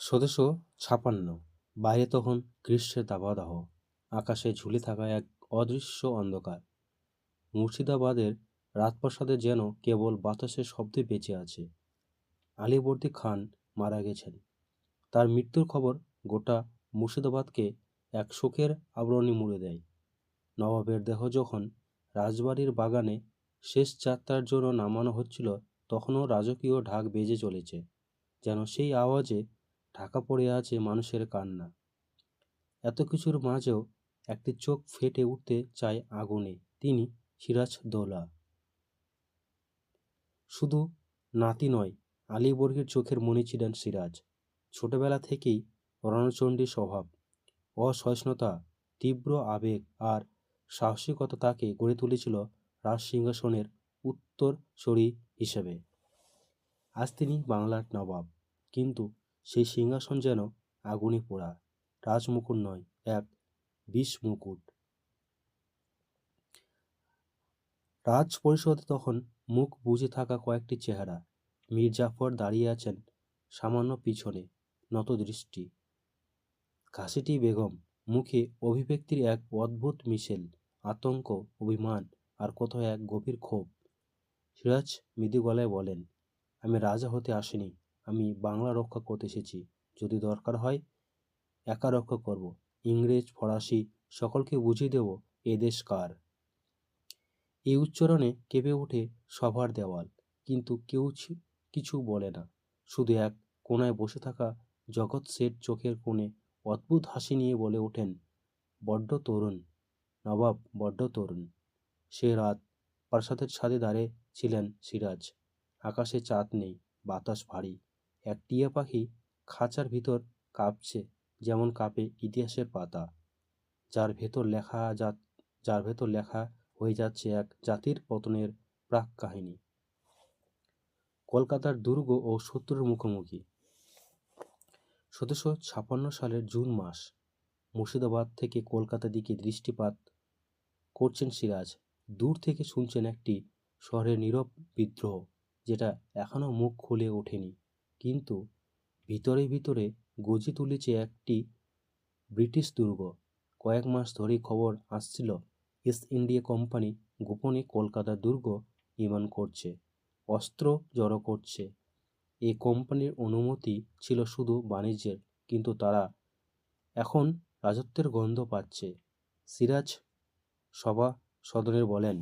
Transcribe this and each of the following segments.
1756। বাইরে তখন গ্রীষ্মের দাবদাহ। আকাশে ঝুলে থাকা এক অদৃশ্য অন্ধকার। মুর্শিদাবাদের রাজপ্রাসাদে যেন কেবল বাতাসের শব্দে বেঁচে আছে। আলীবর্দী খান মারা গেছেন। তার মৃত্যুর খবর গোটা মুর্শিদাবাদকে এক শোকের আবরণে মুড়ে দেয়। নবাবের দেহ যখন রাজবাড়ির বাগানে শেষ যাত্রার জন্য নামানো হচ্ছিল, তখনও রাজকীয় ঢাক বেজে চলেছে, যেন সেই আওয়াজে ঢাকা পড়ে আছে মানুষের কান্না। এত কিছুর মাঝেও একটি চোখ ফেটে উঠতে চায় আগুনে, তিনি সিরাজদৌল্লা। শুধু নাতি নয়, আলীবর্দীর চোখের মণি ছিলেন সিরাজ। ছোটবেলা থেকেই রণচণ্ডী স্বভাব, অসহিষ্ণুতা, তীব্র আবেগ আর সাহসিকতা তাকে গড়ে তুলেছিল রাজসিংহাসনের উত্তরসূরি হিসেবে। আজ তিনি বাংলার নবাব, কিন্তু সেই সিংহাসন যেন আগুনে পোড়া। রাজমুকুট নয়, এক বিষ মুকুট। রাজপরিষদে তখন মুখ বুজে থাকা কয়েকটি চেহারা। মীর জাফর দাঁড়িয়ে আছেন সামান্য পিছনে, নত দৃষ্টি। ঘাসিটি বেগম, মুখে অভিব্যক্তির এক অদ্ভুত মিশেল, আতঙ্ক, অভিমান আর কোথাও এক গভীর ক্ষোভ। সিরাজ মৃদু গলায় বলেন, আমি রাজা হতে আসিনি, আমি বাংলা রক্ষা করতে এসেছি। যদি দরকার হয় একা রক্ষা করব। ইংরেজ ফরাসি সকলকে বুঝিয়ে দেব এ দেশ কার। এই উচ্চারণে কেঁপে ওঠে সভার দেওয়াল, কিন্তু কেউ কিছু বলে না। শুধু এক কোনায় বসে থাকা জগৎ শেঠ চোখের কোণে অদ্ভুত হাসি নিয়ে বলে ওঠেন, বড্ড তরুণ নবাব, বড্ড তরুণ। সে রাত প্রাসাদের ছাদে দাঁড়িয়ে ছিলেন সিরাজ। আকাশে চাঁদ নেই, বাতাস ভারী। এক টিয়া পাখি খাঁচার ভিতর কাঁপছে, যেমন কাঁপে ইতিহাসের পাতা, যার ভেতর লেখা হয়ে যাচ্ছে এক জাতির পতনের প্রাক কাহিনী। কলকাতার দুর্গ ও শত্রুর মুখোমুখি। 1756 সালের জুন মাস। মুর্শিদাবাদ থেকে কলকাতার দিকে দৃষ্টিপাত করছেন সিরাজ। দূর থেকে শুনছেন একটি শহরের নীরব বিদ্রোহ, যেটা এখনো মুখ খুলে ওঠেনি, কিন্তু ভিতরে ভিতরে গজি তুলেছে একটি ব্রিটিশ দুর্গ। কয়েক মাস ধরেই খবর আসছিল ইস্ট ইন্ডিয়া কোম্পানি গোপনে কলকাতার দুর্গ নির্মাণ করছে, অস্ত্র জড়ো করছে। এই কোম্পানির অনুমতি ছিল শুধু বাণিজ্যের, কিন্তু তারা এখন রাজত্বের গন্ধ পাচ্ছে। সিরাজ সভা সদনের বলেন,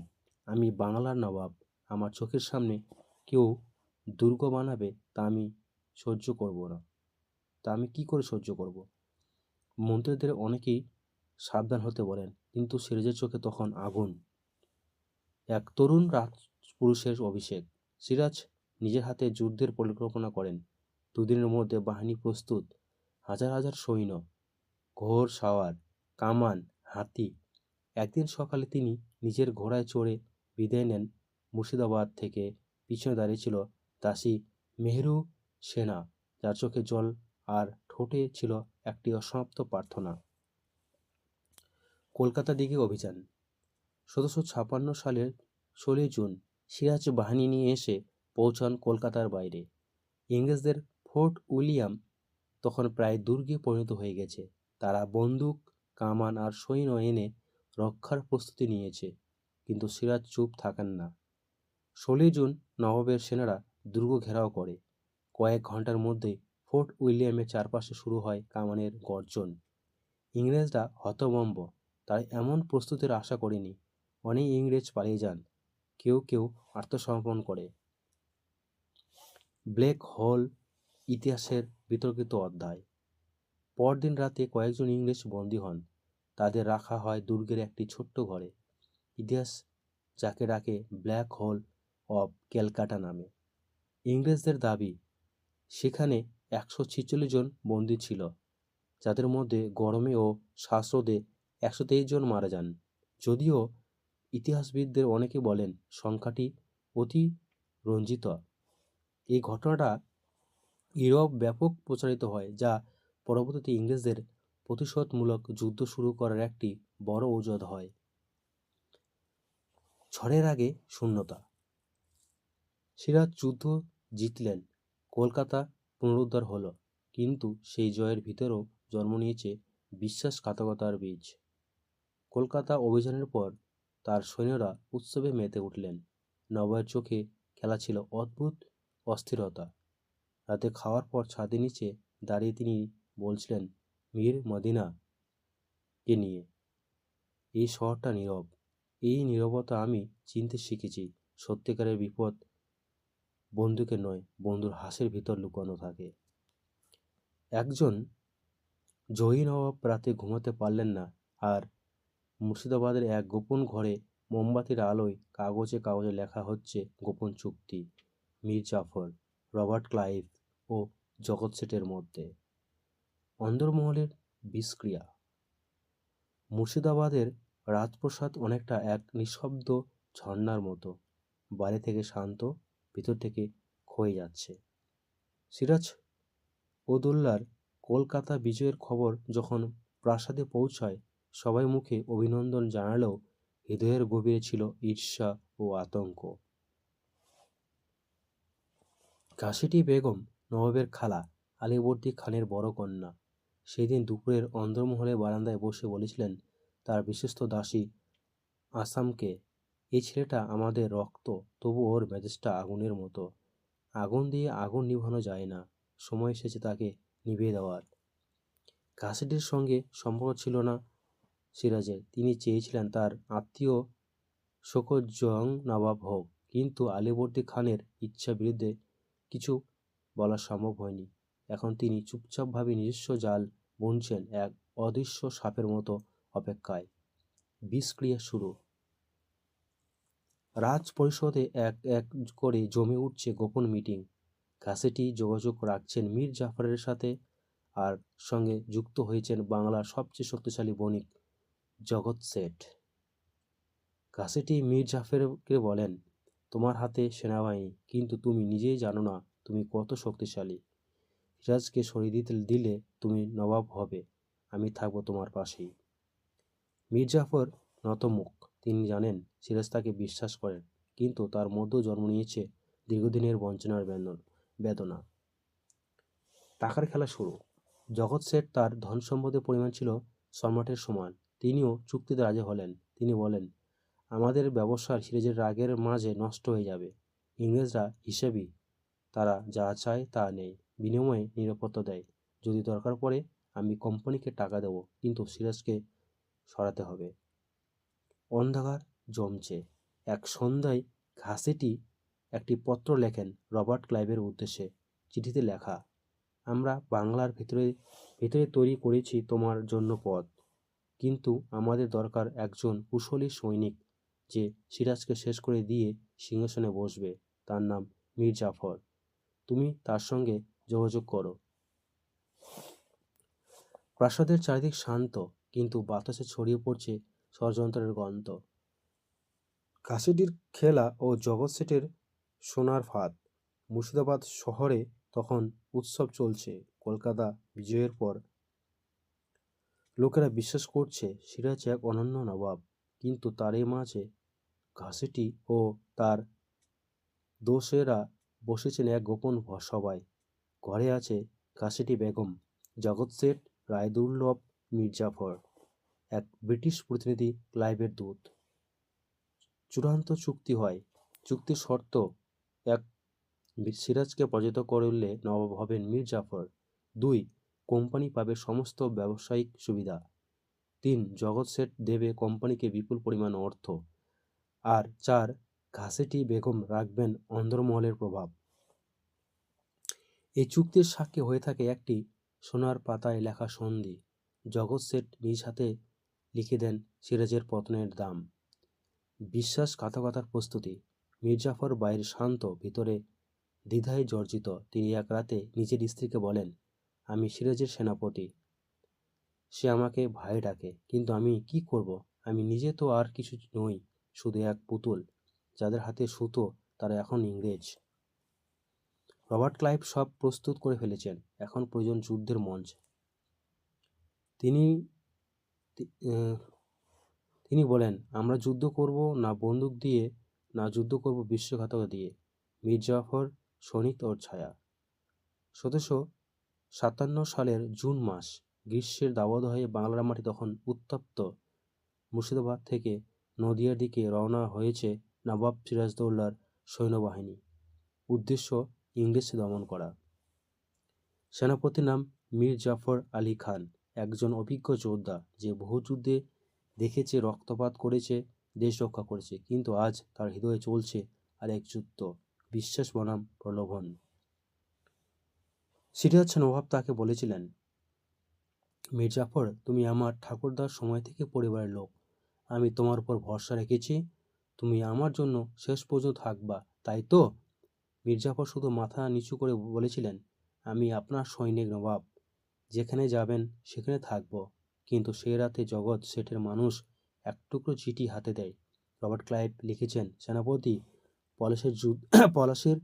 আমি বাংলার নবাব, আমার চোখের সামনে কেউ দুর্গ বানাবে তা আমি সহ্য করব না। তা আমি কি করে সহ্য করব? মন্ত্রীদের অনেকেই সাবধান হতে বলেন, কিন্তু সিরাজের চোখে তখন আগুন। এক তরুণ রাজপুরুষের অভিষেক। সিরাজ নিজের হাতে যুদ্ধের পরিকল্পনা করেন। দুদিনের মধ্যে বাহিনী প্রস্তুত, হাজার হাজার সৈন্য, ঘোড় সাওয়ার, কামান, হাতি। একদিন সকালে তিনি নিজের ঘোড়ায় চড়ে বিদায় নেন মুর্শিদাবাদ থেকে। পিছনে দাঁড়িয়েছিল দাসী মেহেরু সেনা, যার চোখে জল আর ঠোঁটে ছিল একটি অসমাপ্ত প্রার্থনা। কলকাতার দিকে অভিযান। 1756 সালের 16 জুন সিরাজ বাহিনী নিয়ে এসে পৌঁছান কলকাতার বাইরে। ইংরেজদের ফোর্ট উইলিয়াম তখন প্রায় দুর্গে পরিণত হয়ে গেছে। তারা বন্দুক, কামান আর সৈন্য এনে রক্ষার প্রস্তুতি নিয়েছে, কিন্তু সিরাজ চুপ থাকেন না। 16 জুন নবাবের সেনারা দুর্গ ঘেরাও করে। কয়েক ঘন্টার মধ্যে ফোর্ট উইলিয়ামের চারপাশে শুরু হয় কামানের গর্জন। ইংরেজরা হতভম্ব, তারা এমন প্রস্তুতির আশা করেনি। অনেক ইংরেজ পালিয়ে যান, কেউ কেউ আত্মসমর্পণ করে। ব্ল্যাক হোল ইতিহাসের বিতর্কিত অধ্যায়। পরদিন রাতে কয়েকজন ইংরেজ বন্দী হন। তাদের রাখা হয় দুর্গের একটি ছোট্ট ঘরে। ইতিহাস যাকে ডাকে ব্ল্যাক হোল অব ক্যালকাটা নামে। ইংরেজদের দাবি সেখানে 146 জন বন্দী ছিল, যাদের মধ্যে গরমে ও শ্বাসরোধে 123 জন মারা যান। যদিও ইতিহাসবিদদের অনেকে বলেন সংখ্যাটি অতি রঞ্জিত। এই ঘটনাটা ইউরোপ ব্যাপক প্রচারিত হয়, যা পরবর্তীতে ইংরেজদের প্রতিশোধমূলক যুদ্ধ শুরু করার একটি বড় অজুহাত হয়। ঝড়ের আগে শূন্যতা। সিরাজ যুদ্ধ জিতলেন, কলকাতা পুনরুদ্ধার হলো, কিন্তু সেই জয়ের ভিতরেও জন্ম নিয়েছে বিশ্বাসঘাতকতার বীজ। কলকাতা অভিযানের পর তার সৈন্যরা উৎসবে মেতে উঠলেন। নবাবের চোখে খেলা ছিল অদ্ভুত অস্থিরতা। রাতে খাওয়ার পর ছাদের নিচে দাঁড়িয়ে তিনি বলছিলেন মীর মদিনাকে নিয়ে, এই শহরটা নীরব। এই নীরবতা আমি চিনতে শিখেছি। সত্যিকারের বিপদ বন্দুকে নয়, বন্ধুর হাসির ভিতর লুকানো থাকে। একজন জয়ী নবাব রাতে ঘুমাতে পারলেন না, আর মুর্শিদাবাদের এক গোপন ঘরে মোমবাতির আলোয় কাগজে কাগজে লেখা হচ্ছে গোপন চুক্তি মীর জাফর, রবার্ট ক্লাইভ ও জগৎ সেটের মধ্যে। অন্দরমহলের বিষক্রিয়া। মুর্শিদাবাদের রাজপ্রাসাদ অনেকটা এক নিঃশব্দ ঝর্ণার মতো, বাইরে থেকে শান্ত, ভিতর থেকে ক্ষয়ে যাচ্ছে। সিরাজ উদৌলার কলকাতা বিজয়ের খবর যখন প্রাসাদে পৌঁছায়, সবাই মুখে অভিনন্দন জানালেও হৃদয়ের গভীরে ছিল ঈর্ষা ও আতঙ্ক। ঘাসিটি বেগম নবাবের খালা, আলীবর্দী খানের বড় কন্যা, সেদিন দুপুরের অন্দরমহলে বারান্দায় বসে বলেছিলেন তার বিশ্বস্ত দাসী আসামকে, এই ছেলেটা আমাদের রক্ত, তবু ওর মেজাজটা আগুনের মতো। আগুন দিয়ে আগুন নিভানো যায় না, সময় এসেছে তাকে নিভিয়ে দেওয়ার। ঘাসিটির সঙ্গে সম্পর্ক ছিল না সিরাজের। তিনি চেয়েছিলেন তার আত্মীয় শোকজং নবাব হোক, কিন্তু আলীবর্দী খানের ইচ্ছা বিরুদ্ধে কিছু বলা সম্ভব হয়নি। এখন তিনি চুপচাপভাবে নিজস্ব জাল বুনছেন, এক অদৃশ্য সাপের মতো অপেক্ষায়। বিষক্রিয়া শুরু। রাজ পরিষদে এক এক করে জমে উঠছে গোপন মিটিং। ঘাসেটি যোগাযোগ রাখছেন মীর জাফরের সাথে, আর সঙ্গে যুক্ত হয়েছেন বাংলার সবচেয়ে শক্তিশালী বণিক জগৎ শেঠ। ঘাসেটি মীর জাফরকে বলেন, তোমার হাতে সেনাবাহিনী, কিন্তু তুমি নিজেই জানো না তুমি কত শক্তিশালী। সিরাজকে সরিয়ে দিলে তুমি নবাব হবে, আমি থাকবো তোমার পাশেই। মীর জাফর নতমুখ। তিনি জানেন সিরাজ তাকে বিশ্বাস করেন, কিন্তু তার মধ্যেও জন্ম নিয়েছে দীর্ঘদিনের বঞ্চনার বেদনা। টাকার খেলা শুরু। জগৎ শেঠ, তার ধন সম্পদের পরিমাণ ছিল সম্রাটের সমান। তিনিও চুক্তিতে রাজি হলেন। তিনি বলেন, আমাদের ব্যবসার সিরাজের রাগের মাঝে নষ্ট হয়ে যাবে। ইংরেজরা হিসেবি, তারা যা চায় তা নেই, বিনিময়ে নিরাপত্তা দেয়। যদি দরকার পড়ে আমি কোম্পানিকে টাকা দেব, কিন্তু সিরাজকে সরাতে হবে। অন্ধকার জমছে। এক সন্ধ্যায় ঘাসেটি একটি পত্র লেখেন রবার্ট ক্লাইভের উদ্দেশ্যে। চিঠিতে লেখা, আমরা বাংলার ভেতরে তৈরি করেছি তোমার জন্য পথ, কিন্তু আমাদের দরকার একজন কুশলী সৈনিক যে সিরাজকে শেষ করে দিয়ে সিংহাসনে বসবে। তার নাম মীর জাফর। তুমি তার সঙ্গে যোগাযোগ করো। প্রাসাদের চারিদিক শান্ত, কিন্তু বাতাসে ছড়িয়ে পড়ছে ষড়যন্ত্রের গন্ধ। ঘাসেটির খেলা ও জগৎ সেটের সোনার ফাঁদ। মুর্শিদাবাদ শহরে তখন উৎসব চলছে। কলকাতা বিজয়ের পর লোকেরা বিশ্বাস করছে সিরাজ এক অনন্য নবাব, কিন্তু তারই মাঝে ঘাসেটি ও তার দোসেরা বসেছেন এক গোপন সভায়। ঘরে আছে ঘাসেটি বেগম, জগৎ শেঠ, রায়দুর্লভ, মীর জাফর, এক ব্রিটিশ প্রতিনিধি ক্লাইভের দূত। চূড়ান্ত চুক্তি হয়। চুক্তির শর্ত, এক, সিরাজকে পরাজিত করলে নবাব হবেন মীর জাফর। 2, কোম্পানি পাবে সমস্ত ব্যবসায়িক সুবিধা। 3, জগৎ শেঠ দেবে কোম্পানিকে বিপুল পরিমাণ অর্থ। আর 4, ঘাসেটি বেগম রাখবেন অন্দরমহলের প্রভাব। এই চুক্তির সাক্ষী হয়ে থাকে একটি সোনার পাতায় লেখা সন্ধি। জগৎ শেঠ নিজ হাতে লিখে দেন সিরাজের পতনের দাম। বিশ্বাসঘাতকতার প্রস্তুতি। মীর জাফর বাইরে শান্ত, ভিতরে দ্বিধায় জর্জিত। তিনি এক রাতে নিজের স্ত্রীকে বলেন, আমি সিরাজের সেনাপতি, সে আমাকে ভাই ডাকে, কিন্তু আমি কি করব? আমি নিজে তো আর কিছু নই, শুধু এক পুতুল। যাদের হাতে সুতো তারা এখন ইংরেজ। রবার্ট ক্লাইভ সব প্রস্তুত করে ফেলেছেন, এখন প্রয়োজন যুদ্ধের মঞ্চ। তিনি তিনি বলেন, আমরা যুদ্ধ করব না বন্দুক দিয়ে, না যুদ্ধ করব বিশ্বাসঘাতকতা দিয়ে। মীর জাফর সৈনিক ওর ছায়া। 17 সালের জুন মাস। গ্রীষ্মের দাবদাহে বাংলার মাটি তখন উত্তপ্ত। মুর্শিদাবাদ থেকে নদিয়ার দিকে রওনা হয়েছে নবাব সিরাজদৌল্লার সৈন্যবাহিনী। উদ্দেশ্য ইংরেজ দমন করা। সেনাপতির নাম মীর জাফর আলী খান, একজন অভিজ্ঞ যোদ্ধা যে বহু যুদ্ধে দেখেছে, রক্তপাত করেছে, দেশ রক্ষা করেছে। কিন্তু আজ তার হৃদয়ে চলছে আর এক যুদ্ধ, বিশ্বাস বনাম প্রলোভন। সিরাজ নবাব তাকে বলেছিলেন, মীর জাফর, তুমি আমার ঠাকুরদার সময় থেকে পরিবারের লোক। আমি তোমার উপর ভরসা রেখেছি, তুমি আমার জন্য শেষ পর্যন্ত থাকবা, তাই তো? মীর জাফর শুধু মাথা নিচু করে বলেছিলেন, আমি আপনার সৈনিক নবাব, যেখানে যাবেন সেখানে থাকব। কিন্তু সে রাতে জগৎ শেঠের মানুষ এক টুকরো চিঠি হাতে দেয়। রবার্ট ক্লাইভ লিখেছেন, সেনাপতি, পলাশির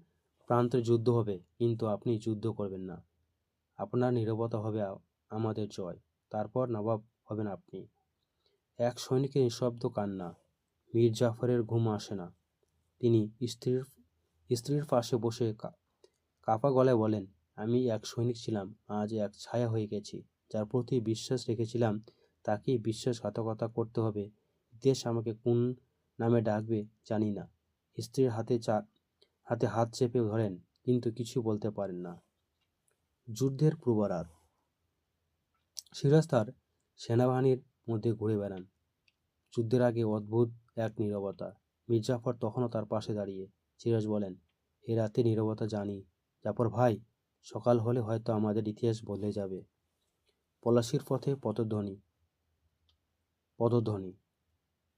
প্রান্তে যুদ্ধ হবে, কিন্তু আপনি যুদ্ধ করবেন না। আপনার নীরবতা হবে আমাদের জয়। তারপর নবাব হবেন আপনি। এক সৈনিকের নিঃশব্দ কান্না। মীর জাফরের ঘুম আসে না। তিনি স্ত্রীর পাশে বসে কাঁপা গলায় বলেন, আমি এক সৈনিক ছিলাম, আজ এক ছায়া হয়ে গেছি। যার প্রতি বিশ্বাস রেখেছিলাম তাকেই বিশ্বাসঘাতকতা করতে হবে। দেশ আমাকে কোন নামে ডাকবে জানি না। স্ত্রীর হাতে হাত চেপে ধরেন, কিন্তু কিছু বলতে পারেন না। যুদ্ধের পূর্বরাত। সিরাজ তার সেনাবাহিনীর মধ্যে ঘুরে বেড়ান। যুদ্ধের আগে অদ্ভুত এক নীরবতা। মীর জাফর তখনও তার পাশে দাঁড়িয়ে। সিরাজ বলেন, এ রাতে নীরবতা জানি জাফর ভাই, সকাল হলে হয়তো আমাদের ইতিহাস বদলে যাবে। পলাশির পথে পদধ্বনি।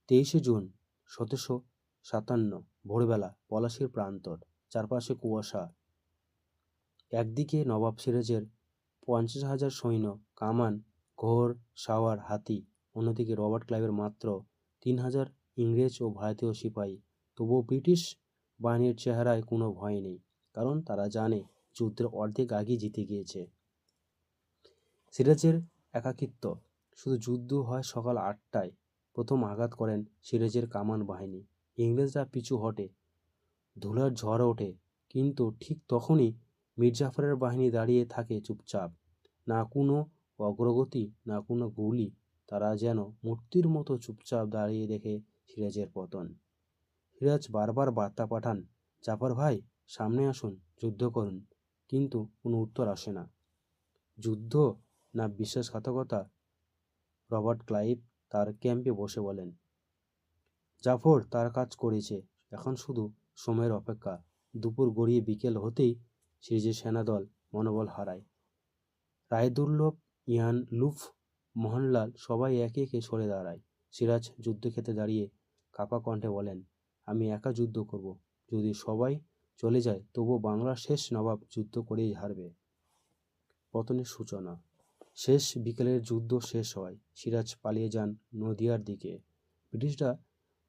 23শে জুন 1757, ভোরবেলা, পলাশির প্রান্তর, চারপাশে কুয়াশা। একদিকে নবাব সিরাজের 50,000 সৈন্য, কামান, ঘোড় সাওয়ার, হাতি। অন্যদিকে রবার্ট ক্লাইভের মাত্র 3,000 ইংরেজ ও ভারতীয় সিপাহী। তবুও ব্রিটিশ বাহিনীর চেহারায় কোনো ভয় নেই, কারণ তারা জানে যুদ্ধের অর্ধেক আগেই জিতে গিয়েছে। সিরাজের একাকিত্ব। শুধু যুদ্ধ হয় সকাল 8টায়। প্রথম আঘাত করেন সিরাজের কামান বাহিনী। ইংরেজরা পিছু হটে, ধুলার ঝড় ওঠে, কিন্তু ঠিক তখনই মীর জাফরের বাহিনী দাঁড়িয়ে থাকে চুপচাপ। না কোনো অগ্রগতি, না কোনো গুলি। তারা যেন মূর্তির মতো চুপচাপ দাঁড়িয়ে দেখে সিরাজের পতন। সিরাজ বারবার বার্তা পাঠান, জাফর ভাই, সামনে আসুন, যুদ্ধ করুন। কিন্তু কোনো উত্তর আসে না। যুদ্ধ না বিশ্বাসঘাতকতা? রবার্ট ক্লাইভ তার ক্যাম্পে বসে বলেন, জাফর তার কাজ করেছে, এখন শুধু সময়ের অপেক্ষা। দুপুর গড়িয়ে বিকেল হতেই সিরাজের সেনাদল মনোবল হারায়। রায়দুর্লভ, ইয়ান লুফ, মোহনলাল সবাই একে একে সরে দাঁড়ায়। সিরাজ যুদ্ধক্ষেত্রে দাঁড়িয়ে কাঁপা কণ্ঠে বলেন, আমি একা যুদ্ধ করব। যদি সবাই চলে যায় তবুও বাংলার শেষ নবাব যুদ্ধ করেই হারবে। পতনের সূচনা। শেষ বিকেলের যুদ্ধ শেষ হয়। সিরাজ পালিয়ে যান নদিয়ার দিকে। ব্রিটিশরা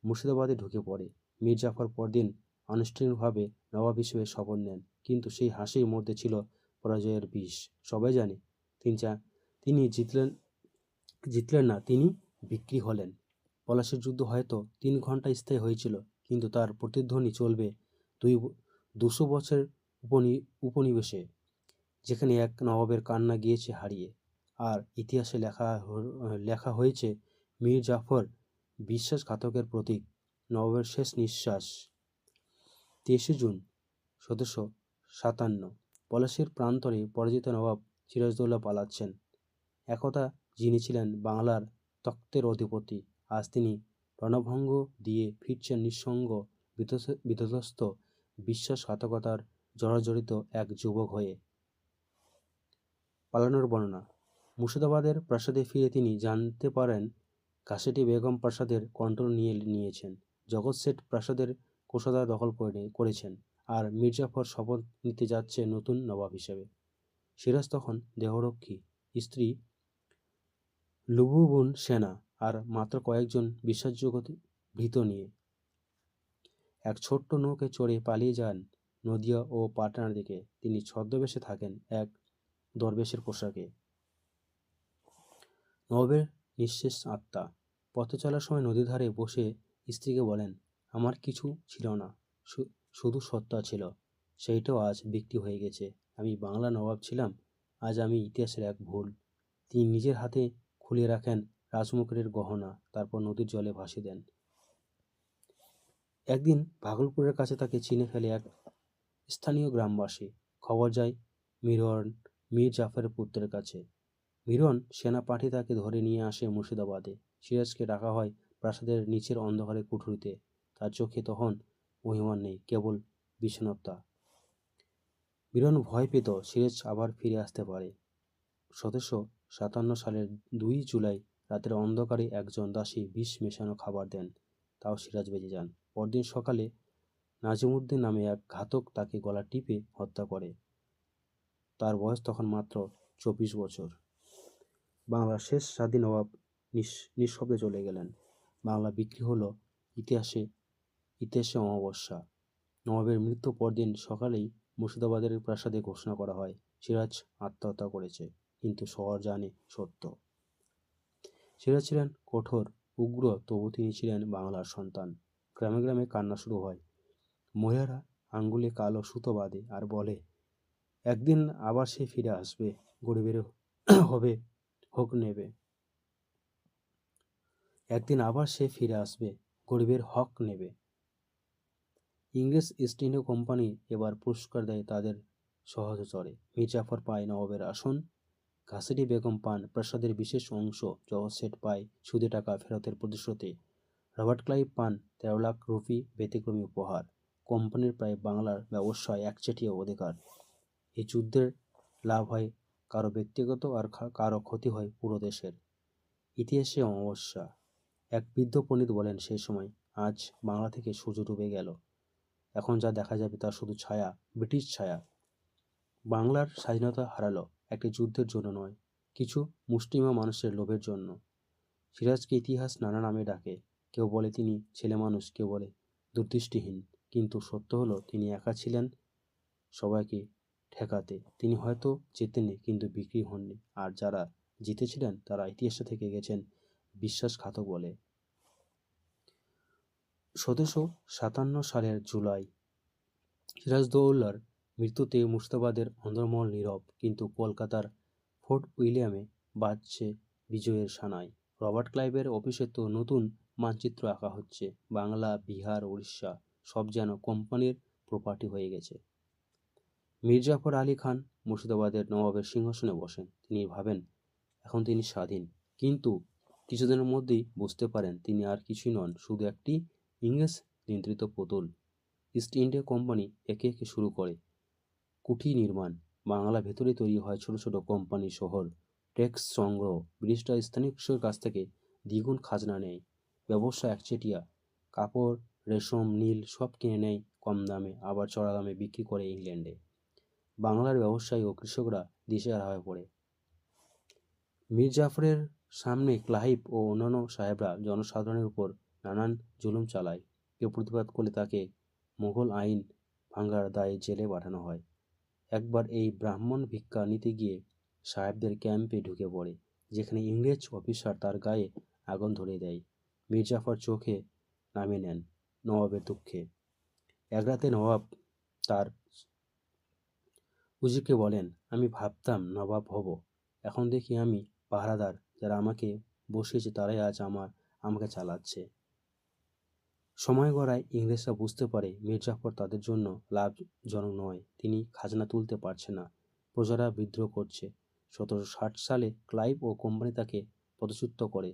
মুর্শিদাবাদে ঢুকে পড়ে। মীর জাফর পরদিন আনুষ্ঠানিকভাবে নবাব হিসেবে শপথ নেন, কিন্তু সেই হাসির মধ্যে ছিল পরাজয়ের বিষ। সবাই জানে তিনি জিতলেন না, তিনি বিক্রি হলেন। পলাশির যুদ্ধ হয়তো 3 ঘন্টা স্থায়ী হয়েছিল, কিন্তু তার প্রতিধ্বনি চলবে 200 বছরের উপনিবেশে, যেখানে এক নবাবের কান্না গিয়েছে হারিয়ে। আর ইতিহাসে লেখা হয়েছে, মীর জাফর বিশ্বাসঘাতকের প্রতীক, নবাবের শেষ নিঃশ্বাস। 23শে জুন 1757, পলাশির প্রান্তরে পরাজিত নবাব সিরাজদৌল্লা পালাচ্ছেন। একদা যিনি ছিলেন বাংলার তখ্তের অধিপতি, আজ তিনি রণভঙ্গ দিয়ে ফিরছেন নিঃসঙ্গ, বিধ্বস্ত, বিশ্বাসঘাতকতার জর্জরিত এক যুবক হয়ে। পালানোর বর্ণনা। মুর্শিদাবাদের প্রাসাদে ফিরে তিনি জানতে পারেন ঘাসেটি বেগম প্রাসাদের কন্ট্রোল নিয়েছেন। জগৎ শেঠ প্রাসাদের কোষাগার দখল করেছেন, আর মীর জাফর শপথ নিতে যাচ্ছে নতুন নবাব হিসেবে। সিরাজ তখন দেহরক্ষী, স্ত্রী লুবুবুন সেনা, আর মাত্র কয়েকজন বিশ্বাসযোগ্য ভৃত্য নিয়ে এক ছোট্ট নৌকে চড়ে পালিয়ে যান নদিয়া ও পাটনার দিকে। তিনি ছদ্মবেশে থাকেন, এক দরবেশের পোশাকে। নবাবের নিঃশেষ আত্মা। পথে চলার সময় নদীর ধারে বসে স্ত্রীকে বলেন, আমার কিছু ছিল না, শুধু সত্তা ছিল, সেইটাও আজ বিক্রি হয়ে গেছে। আমি বাংলা নবাব ছিলাম, আজ আমি ইতিহাসের এক ভুল। তিনি নিজের হাতে খুলে রাখেন রাজমুকুটের গহনা, তারপর নদীর জলে ভাসিয়ে দেন। একদিন ভাগলপুরের কাছে তাকে চিনে ফেলে এক স্থানীয় গ্রামবাসী। খবর যায় মীর জাফরের পুত্রের কাছে। মিরন সেনা পাঠিয়ে তাকে ধরে নিয়ে আসে মুর্শিদাবাদে। সিরাজকে রাখা হয় প্রাসাদের নিচের অন্ধকারের কুঠুরিতে। তার চোখে তখন অভিমান নেই, কেবল বিষণ্ণতা। মিরন ভয় পেত সিরাজ আবার ফিরে আসতে পারে। 1757 সালের 2 জুলাই রাতের অন্ধকারে একজন দাসী বিষ মেশানো খাবার দেন, তাও সিরাজ বেঁচে যান। পরদিন সকালে নাজিমউদ্দিন নামে এক ঘাতক তাকে গলা টিপে হত্যা করে। তার বয়স তখন মাত্র 24 বছর। বাংলার শেষ স্বাধীন নবাব নিঃশব্দে চলে গেলেন। বাংলা বিক্রি হলো ইতিহাসে ইতিহাসে অমাবস্যা। নবাবের মৃত্যু পরদিন সকালেই মুর্শিদাবাদের প্রাসাদে ঘোষণা করা হয়, সিরাজ আত্মহত্যা করেছে। কিন্তু শহর জানে সত্য। সিরাজ ছিলেন কঠোর, উগ্র, তবু তিনি ছিলেন বাংলার সন্তান। গ্রামে গ্রামে কান্না শুরু হয়। মহিলারা আঙ্গুলে কালো সুতো বাঁধে আর বলে, একদিন আবার সে ফিরে আসবে, গরিবের হবে হোক নেবে। একদিন আবার সে ফিরে আসবে, গরিবের হক নেবে। ইংরেজ ইস্ট ইন্ডিয়া কোম্পানি এবার পুরস্কার দেয় তাদের সহচরে। মীর জাফর পায় নবাবের আসন, ঘাসেডি বেগম পান প্রাসাদের বিশেষ অংশ, জজ সেট পায় সুদে টাকা ফেরতের প্রতিশ্রুতি, রবার্ট ক্লাইভ পান 13 লাখ রুপি ব্যতিক্রমী উপহার। কোম্পানির প্রায় বাংলার ব্যবসায় একচেটিয়া অধিকার। এই যুদ্ধের লাভ হয় কারো ব্যক্তিগত, আর কারো ক্ষতি হয় পুরো দেশের। ইতিহাসে অমাবস্যা। এক বৃদ্ধ পণ্ডিত বলেন সেই সময়, আজ বাংলা থেকে সূর্য ডুবে গেল। এখন যা দেখা যাবে তা শুধু ছায়া, ব্রিটিশ ছায়া। বাংলার স্বাধীনতা হারালো একটি যুদ্ধের জন্য নয়, কিছু মুষ্টিমেয় মানুষের লোভের জন্য। সিরাজকে ইতিহাস নানা নামে ডাকে। কেউ বলে তিনি ছেলে মানুষ, কেউ বলে দূরদৃষ্টিহীন। কিন্তু সত্য হলো তিনি একা ছিলেন সবাইকে ঠেকাতে। তিনি হয়তো জেতেননি, কিন্তু বিক্রি হননি। আর যারা জিতেছিলেন তারা ইতিহাসে থেকে গেছেন বিশ্বাসঘাতক বলে। 1757 সালের জুলাই সিরাজদৌল্লার মৃত্যুতে মুর্শিদাবাদের অন্দরমহল নীরব, কিন্তু কলকাতার ফোর্ট উইলিয়ামে বাজছে বিজয়ের সানাই। রবার্ট ক্লাইভের অফিসে তো নতুন মানচিত্র আঁকা হচ্ছে। বাংলা, বিহার, উড়িষ্যা সব যেন কোম্পানির প্রপার্টি হয়ে গেছে। মীর জাফর আলী খান মুর্শিদাবাদের নবাবের সিংহাসনে বসেন। তিনি ভাবেন এখন তিনি স্বাধীন, কিন্তু কিছুদিনের মধ্যেই বুঝতে পারেন তিনি আর কিছুই নন, শুধু একটি ইংরেজ নিয়ন্ত্রিত পুতুল। ইস্ট ইন্ডিয়া কোম্পানি একে একে শুরু করে কুঠি নির্মাণ। বাংলা ভেতরে তৈরি হয় ছোট ছোট কোম্পানি শহর। ট্যাক্স সংগ্রহ, ব্রিটিশরা স্থানীয় কৃষকের কাছ থেকে দ্বিগুণ খাজনা নেয়। ব্যবসা একচেটিয়া, কাপড়, রেশম, নীল সব কিনে নেয় কম দামে, আবার চড়া দামে বিক্রি করে ইংল্যান্ডে। বাংলার ব্যবসায়ী ও কৃষকরা দিশেহারা হয়ে পড়ে। মীর জাফরের সামনে ক্লাইভ ও অন্যান্য সাহেবরা জনসাধারণের উপর নানান জুলুম চালায়। কেউ প্রতিবাদ করলে তাকে মুঘল আইন ভাঙার দায়ে জেলে পাঠানো হয়। একবার এই ব্রাহ্মণ ভিক্ষা নিতে গিয়ে সাহেবদের ক্যাম্পে ঢুকে পড়ে, যেখানে ইংরেজ অফিসার তার গায়ে আগুন ধরিয়ে দেয়। মীর জাফর চোখে নামিয়ে নেন নবাবের দুঃখে। এক রাতে নবাব তার উজিরকে বলেন, আমি ভাবতাম নবাব হব, এখন দেখি আমি পাহারাদার। যারা আমাকে বসিয়েছে তারাই আজ আমাকে চালাচ্ছে। সময় গড়ায় ইংরেজরা বুঝতে পারে মীর জাফর তাদের জন্য লাভজনক নয়। তিনি খাজনা তুলতে পারছে না, প্রজারা বিদ্রোহ করছে। 1760 সালে ক্লাইভ ও কোম্পানি তাকে পদচ্যুত করে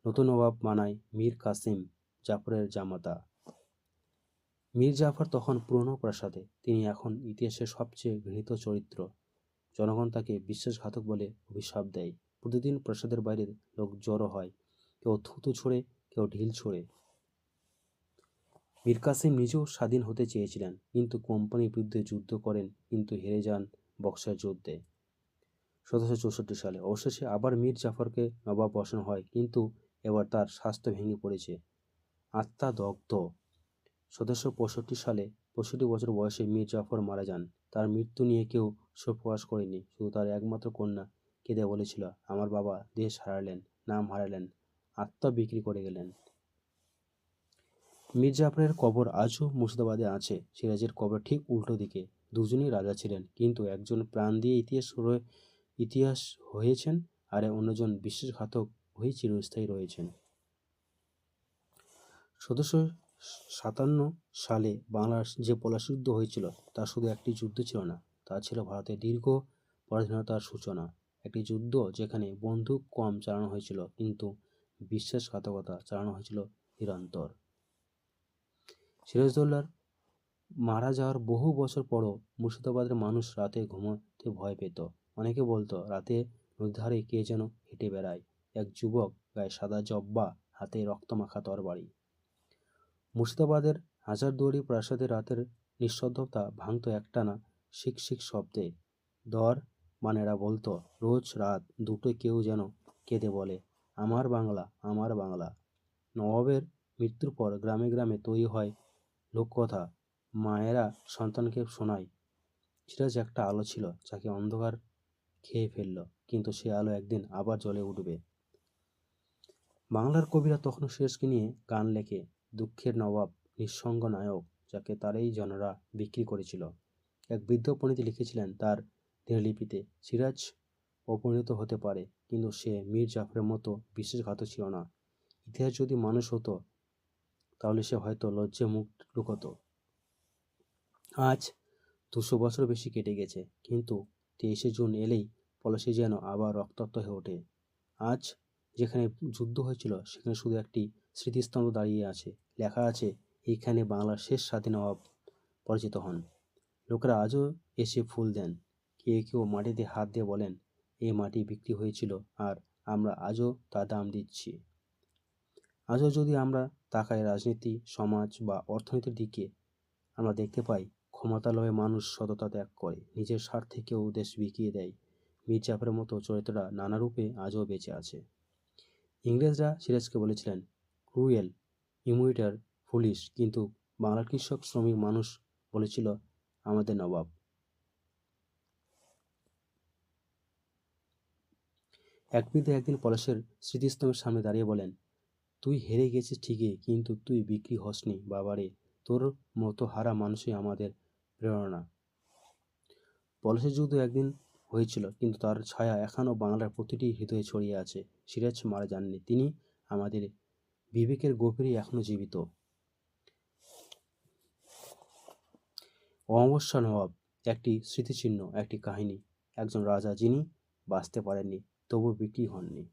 নতুন নবাব বানায় মীর কাসিম জাফরের জামাতা। মীর জাফর তখন পুরনো প্রাসাদে। তিনি এখন ইতিহাসের সবচেয়ে ঘৃণিত চরিত্র। জনগণ তাকে বিশ্বাসঘাতক বলে অভিশাপ দেয়। প্রতিদিন প্রাসাদের বাইরে লোক জড়ো হয়, কেউ থুতু ছোড়ে, কেউ ঢিল ছোড়ে। মীর কাসিম নিজেও স্বাধীন হতে চেয়েছিলেন, কিন্তু কোম্পানির বিরুদ্ধে যুদ্ধ করেন, কিন্তু হেরে যান বক্সার যুদ্ধে 1764 সালে। অবশেষে আবার মীর জাফরকে নবাব বসানো হয়, কিন্তু এবার তার স্বাস্থ্য ভেঙে পড়েছে, আত্মা দগ্ধ। 1765 সালে 65 বছর বয়সে মীর জাফর মারা যান। তার মৃত্যু নিয়ে কেউ শোক প্রকাশ করেনি, শুধু তার একমাত্র কন্যা কেঁদে বলেছিল, আমার বাবা দেশ হারালেন, নাম হারালেন, আত্মা বিক্রি করে গেলেন। মীর জাফরের কবর আজও মুর্শিদাবাদে আছে। সিরাজের কবর ঠিক উল্টো দিকে। দুজনেই রাজা ছিলেন, কিন্তু একজন প্রাণ দিয়ে ইতিহাস হয়েছেন, আর অন্যজন বিশ্বাসঘাতক হয়ে চিরস্থায়ী রয়েছেন। ১৭৫৭ সালে বাংলার যে পলাশী যুদ্ধ হয়েছিল তা শুধু একটি যুদ্ধ ছিল না, তা ছিল ভারতের দীর্ঘ পরাধীনতার সূচনা। একটি যুদ্ধ যেখানে বন্দুক কম চালানো হয়েছিল, কিন্তু বিশ্বাসঘাতকতা চালানো হয়েছিল নিরন্তর। সিরাজদৌল্লার মারা যাওয়ার বহু বছর পরও মুর্শিদাবাদের মানুষ রাতে ঘুমাতে ভয় পেত। অনেকে বলতো, রাতে নদীর ধারে কে যেন হেঁটে বেড়ায়, এক যুবক, গায়ে সাদা জব্বা, হাতে রক্তমাখা তরবারি। মুর্শিদাবাদের হাজারদুয়ারি প্রাসাদের রাতের নিঃশব্দতা ভাঙত একটানা শিক শিক শব্দে। দরমানেরা বলতো, রোজ রাত 2টোয় কেউ যেন কেঁদে বলে, আমার বাংলা, আমার বাংলা। নবাবের মৃত্যুর পর গ্রামে গ্রামে তৈরি হয় লোককথা, মায়েরা সন্তানকে শোনায়। সিরাজ একটা আলো ছিল যাকে অন্ধকার খেয়ে ফেলল, কিন্তু সে আলো একদিন আবার জ্বলে উঠবে। বাংলার কবিরা তখনও সিরাজকে নিয়ে গান লেখে, দুঃখের নবাব, নিঃসঙ্গ নায়ক, যাকে তারই জনরা বিক্রি করেছিল। এক বৃদ্ধ পণ্ডিত লিখেছিলেন তার দিনলিপিতে, সিরাজ অপরিণত হতে পারে, কিন্তু সে মীর জাফরের মতো বিশ্বাসঘাতক ছিল না। ইতিহাস যদি মানুষ হতো, তাহলে সে হয়তো লজ্জায় মুখ লুকোতো। আজ 200 বছর বেশি কেটে গেছে, কিন্তু 23শে জুন এলেই পলাশী যেন আবার রক্তাক্ত হয়ে ওঠে। আজ যেখানে যুদ্ধ হয়েছিল সেখানে শুধু একটি স্মৃতিস্তম্ভ দাঁড়িয়ে আছে, লেখা আছে, এইখানে বাংলার শেষ স্বাধীন নবাব পরাজিত হন। লোকেরা আজও এসে ফুল দেন, কেউ কেউ মাটিতে হাত দিয়ে বলেন, এই মাটি বিক্রি হয়েছিল, আর আমরা আজও তার দাম দিচ্ছি। আজও যদি আমরা তাকাই রাজনীতি, সমাজ বা অর্থনীতির দিকে, আমরা দেখতে পাই ক্ষমতা লোভে মানুষ সততা ত্যাগ করে, নিজের স্বার্থে কেউ দেশ বিকিয়ে দেয়। মীর জাফরের মতো চরিত্ররা নানা রূপে আজও বেঁচে আছে। ইংরেজরা সিরাজকে বলেছিলেন ক্রুয়েল, ইমুইটার, ফুলিশ, কিন্তু বাংলার কৃষক শ্রমিক মানুষ বলেছিল আমাদের নবাব। এক বৃদ্ধ একদিন পলাশের স্মৃতিস্তম্ভের সামনে দাঁড়িয়ে বলেন, তুই হেরে গেছিস ঠিকই, কিন্তু তুই বিক্রি হসনি বাবারে, তোর মতো হারা মানুষই আমাদের প্রেরণা। পলাশীর যুদ্ধ একদিন হয়েছিল, কিন্তু তার ছায়া এখনও বাংলার প্রতিটি হৃদয়ে ছড়িয়ে আছে। সিরাজ মারা যাননি, তিনি আমাদের বিবেকের গভীরে এখনো জীবিত। অমাবস্যা নবাব একটি স্মৃতিচিহ্ন, একটি কাহিনী, একজন রাজা যিনি বাঁচতে পারেননি, তবু বিক্রি হননি।